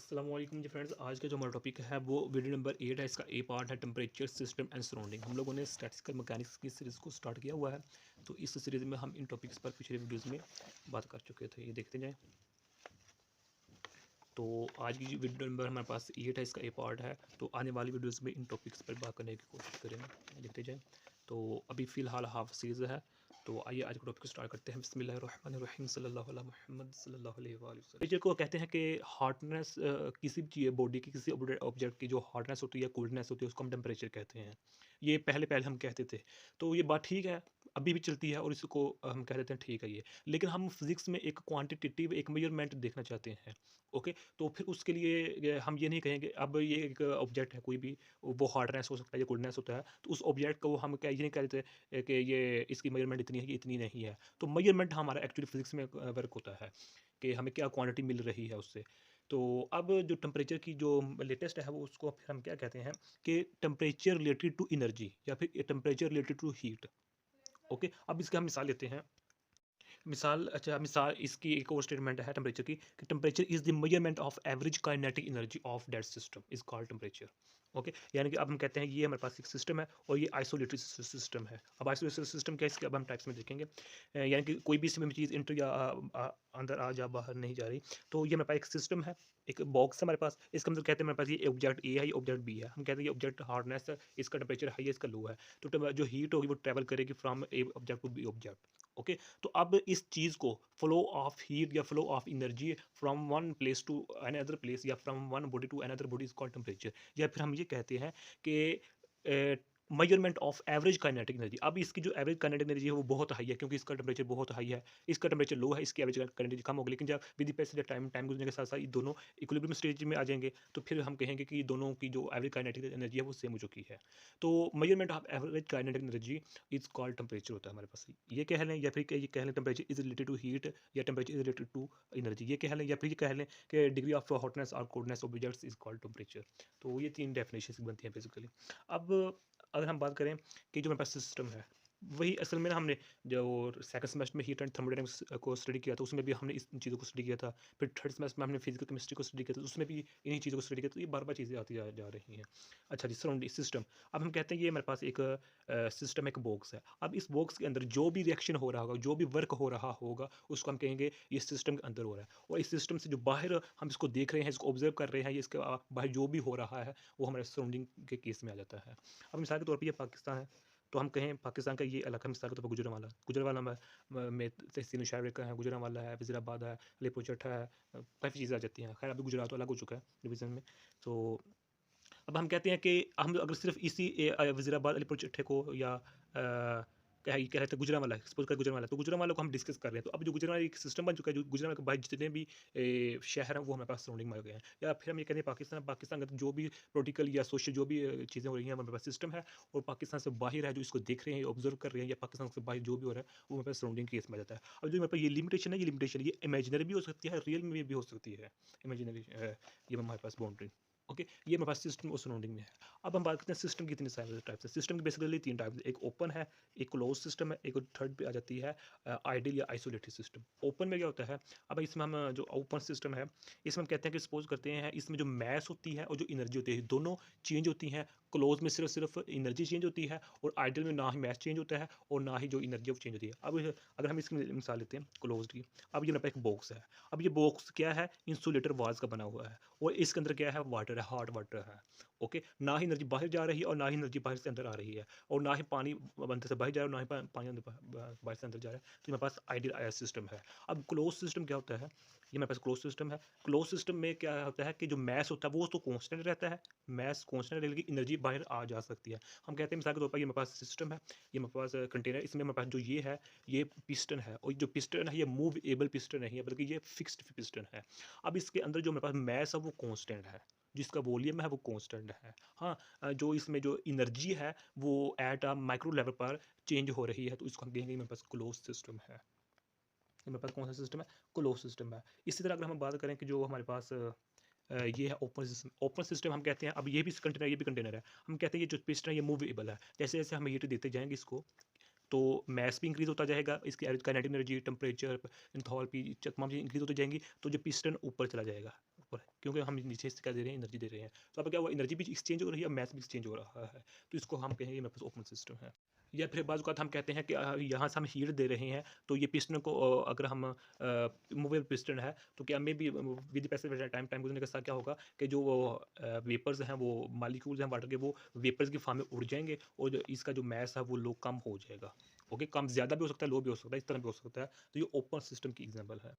अस्सलाम वालेकुम जी फ्रेंड्स। आज का जो हमारा टॉपिक है वो वीडियो नंबर 8 है। इसका ए पार्ट है टेम्परेचर सिस्टम एंड सराउंडिंग। हम लोगों ने स्टैटिस्टिकल मैकेनिक्स की सीरीज़ को स्टार्ट किया हुआ है, तो इस सीरीज़ में हम इन टॉपिक्स पर पिछले वीडियोस में बात कर चुके थे। ये देखते जाएं। तो आज की वीडियो नंबर हमारे पास 8 है, इसका ए पार्ट है। तो आने वाली वीडियोज़ में इन टॉपिक्स पर बात करने की कोशिश करेंगे, देखते जाएँ। तो अभी फ़िलहाल हाफ सीरीज़ है, तो आइए आज का टॉपिक स्टार्ट करते हैं। बिस्मिल्लाहिर्रहमानिर्रहीम सल्लल्लाहु अला मुहम्मद सल्लल्लाहु अलैहि वसल्लम। टेम्परेचर को कहते हैं कि हार्डनेस, किसी भी चीज़ बॉडी की किसी ऑब्जेक्ट की जो हार्डनेस होती है या कोल्डनेस होती है उसको हम टेम्परेचर कहते हैं। ये पहले पहले हम कहते थे, तो ये बात ठीक है, अभी भी चलती है और इसको हम कह देते हैं ठीक है ये। लेकिन हम फिजिक्स में एक क्वांटिटेटिव एक मेजरमेंट देखना चाहते हैं। ओके, तो फिर उसके लिए हम ये नहीं कहेंगे अब ये एक ऑब्जेक्ट है कोई भी, वो हार्डनेस हो सकता है या कोल्डनेस होता है, तो उस ऑब्जेक्ट को हम क्या ये नहीं कहते कि ये इसकी मेजरमेंट इतनी है कि इतनी नहीं है। तो मेजरमेंट हमारा एक्चुअली फिजिक्स में वर्क होता है कि हमें क्या क्वांटिटी मिल रही है उससे। तो अब जो टेम्परेचर की जो लेटेस्ट है वो उसको फिर हम क्या कहते हैं कि टेम्परेचर रिलेटेड टू एनर्जी या फिर temperature related to heat. Okay, अब इसका हम मिसाल लेते हैं। मिसाल इसकी एक और स्टेटमेंट है टेम्परेचर की कि temperature is the measurement of average kinetic energy of that system is called temperature. Okay, यानी कि अब हम कहते हैं ये हमारे पास एक सिस्टम है और ये आइसोलेटेड सिस्टम है। अब आइसोलेटेड सिस्टम क्या है, इसके अब हम टाइप्स में देखेंगे। यानी कि कोई भी इसमें चीज़ इंटर या अंदर आ जा बाहर नहीं जा रही। तो ये हमारे पास एक सिस्टम है, एक बॉक्स है हमारे पास। इसका मतलब कहते हैं हमारे पास ये ऑब्जेक्ट ए है, ये ऑब्जेक्ट बी है। हम कहते हैं ये ऑब्जेक्ट हार्डनेस है, इसका टेम्परेचर हाई है, इसका लो है। तो जो हीट होगी वो ट्रेवल करेगी from A object to B object. Okay, तो अब इस चीज़ को फ्लो ऑफ हीट या flow of energy from one place to another place या from one body to another body is called temperature. या फिर हम ये कहते हैं कि measurement of average kinetic energy. अब इसकी जो एवरेज काइनेटिक एनर्जी है वो बहुत हाई है, क्योंकि इसका टेम्परेचर बहुत हाई है, इसका टेम्परेचर लो है, इसकी एवरेज काइनेटिक एनर्जी कम होगी। लेकिन जब विद पैसेज टाइम टाइम गुजरने के साथ साथ ये दोनों इक्विलिब्रियम स्टेज में आ जाएंगे, तो फिर हम कहेंगे कि दोनों की जो एवरेज काइनेटिक एनर्जी है वो सेम हो चुकी है। तो measurement of average kinetic energy is called temperature होता है हमारे पास। ये कह लें या फिर ये कह लें temperature is related to heat या temperature is related to energy. ये कह लें या फिर ये कह लें कि डिग्री ऑफ हॉटनेस और coldness of objects is called temperature. तो ये तीन डेफिनेशन बनती हैं बेसिकली। अब अगर हम बात करें कि जो हमारे पास सिस्टम है, वही असल में ना हमने जो सेकंड सेमेस्टर में हीट एंड थर्मोडायनामिक्स को स्टडी किया था, उसमें भी हमने इस चीज़ों को स्टडी किया था। फिर थर्ड सेमेस्टर में हमने फिजिकल केमिस्ट्री को स्टडी किया था, तो उसमें भी इन्हीं चीज़ों को स्टडी किया। तो ये बार बार चीज़ें आती जा रही हैं। अच्छा जी, सराउंडिंग सिस्टम। अब हम कहते हैं ये हमारे पास एक सिस्टम, एक बॉक्स है। अब इस बॉक्स के अंदर जो भी रिएक्शन हो रहा होगा, जो भी वर्क हो रहा होगा, उसको हम कहेंगे ये सिस्टम के अंदर हो रहा है। और इस सिस्टम से जो बाहर हम इसको देख रहे हैं, इसको ऑब्जर्व कर रहे हैं, ये इसके बाहर जो भी हो रहा है वो हमारे सराउंडिंग के केस में आ जाता है। अब मिसाल के तौर पर ये पाकिस्तान है, तो हम कहें पाकिस्तान का ये इलाका, मिसाल के तौर पर गुजरांवाला में तहसील शाहरी का है, गुजरांवाला है, वज़ीराबाद है, अलीपुर चट्टा है, काफ़ी चीज़ें आ जाती हैं। खैर अभी गुजरात तो अलग हो चुका है डिवीज़न में। तो अब हम कहते हैं कि हम अगर सिर्फ इसी वज़ीराबाद अलीपुर चट्टे को या क्या कहते हैं गुजरांवाला है, सपोज़ करें गुजरांवाला, तो गुजरांवाला को हम डिस्कस कर रहे हैं। तो अब जो गुजरांवाला एक सिस्टम बन चुका है, जो गुजरांवाला के बाहर जितने भी शहर हैं वो हमारे पास सराउंडिंग में आ गए हैं। या फिर हम ये कहते हैं पाकिस्तान का जो भी पॉलिटिकल या सोशल जो भी चीज़ें हो रही हैं, हमारे पास सिस्टम है। और पाकिस्तान से बाहर है जो इसको देख रहे हैं, ऑब्जर्व कर रहे हैं, या पाकिस्तान से बाहर जो भी हो रहा है वो हमारे पास सराउंडिंग केस में आ जाता है। अब जो हमारे पास ये लिमिटेशन है, ये इमेजिनरी भी हो सकती है, रियल में भी हो सकती है। इमेजिनरी ये हमारे पास बाउंड्री। ओके, ये हमारे पास सिस्टम और सराउंडिंग में है। अब हम बात करते हैं सिस्टम की कितने सारे टाइप्स है। सिस्टम की बेसिकली तीन टाइप्स है, एक ओपन है, एक क्लोज सिस्टम है, एक थर्ड पे आ जाती है आइडियल या आइसोलेटेड सिस्टम। ओपन में क्या होता है, अब इसमें हम जो ओपन सिस्टम है, इसमें हम कहते हैं कि सपोज करते हैं इसमें जो मैस होती है और जो एनर्जी होती है दोनों चेंज होती हैं। क्लोज में सिर्फ सिर्फ एनर्जी चेंज होती है, और आइडियल में ना ही मैस चेंज होता है और ना ही जो एनर्जी वो चेंज होती है। अब अगर हम इसकी मिसाल लेते हैं क्लोज की। अब ये मेरे पास एक बॉक्स है। अब ये बॉक्स क्या है, इंसुलेटर वाल्स का बना हुआ है, और इसके अंदर क्या है, वाटर है, हॉट वाटर है। ओके, ना ही एनर्जी बाहर जा रही है और ना ही एनर्जी बाहर से अंदर आ रही है, और ना ही पानी अंदर से बाहर जा रहा है और ना ही पानी अंदर बाहर से अंदर जा रहा है। तो मेरे पास आइडियल आयर सिस्टम है। अब क्लोज सिस्टम क्या होता है, ये मेरे पास क्लोज सिस्टम है। क्लोज सिस्टम में क्या होता है कि जो मैस होता है वो तो कांस्टेंट रहता है, मैस कांस्टेंट रहेगी, एनर्जी बाहर आ जा सकती है। हम कहते हैं मिसाल के तौर पर ये मेरे पास सिस्टम है, ये मेरे पास कंटेनर, इसमें मेरे पास जो ये है, ये पिस्टन है, और जो पिस्टन है ये मूवेबल पिस्टन नहीं है, बल्कि ये फिक्स्ड पिस्टन है। अब इसके अंदर जो मेरे पास मैस है वो कांस्टेंट है, जिसका वॉल्यूम है वो कांस्टेंट है। हाँ, जो इसमें जो एनर्जी है वो एट अ माइक्रो लेवल पर चेंज हो रही है, तो इसको हम कहेंगे मेरे पास क्लोज सिस्टम है। ये मेरे पास कौन सा सिस्टम है, क्लोज सिस्टम है। इसी तरह अगर हम बात करें कि जो हमारे पास ये है ओपन सिस्टम। ओपन सिस्टम हम कहते हैं, अब ये भी कंटेनर, ये भी कंटेनर है, हम कहते हैं ये जो पिस्टन है ये मूवेबल है। जैसे जैसे हम हीट देते जाएंगे इसको, तो मैस भी इंक्रीज होता जाएगा, इसकी average kinetic energy, temperature, enthalpy, तमाम चीज़ें इंक्रीज होती जाएंगी, तो जो पिस्टन ऊपर चला जाएगा ऊपर। क्योंकि हम नीचे से क्या दे रहे हैं, एनर्जी दे रहे हैं। तो अब क्या हुआ, एनर्जी भी एक्सचेंज हो रही है, मैथ भी एक्सचेंज हो रहा है। तो इसको हम कहेंगे मेरे पास ओपन सिस्टम है। या फिर बाज़ औक़ात हम कहते हैं कि यहाँ से हम हीट दे रहे हैं, तो ये पिस्टन को अगर हम मूवेबल पिस्टन है, तो क्या maybe with passage of time time गुज़रने के साथ क्या होगा कि जो वो वेपर्स हैं, वो मॉलिक्यूल्स हैं वाटर के, वो वेपर्स की फॉर्म में उड़ जाएँगे और जो इसका जो मास है वो लो कम हो जाएगा। ओके, कम ज़्यादा भी हो सकता है, लो भी हो सकता है, इस तरह भी हो सकता है। तो ये ओपन सिस्टम की एग्ज़ाम्पल है।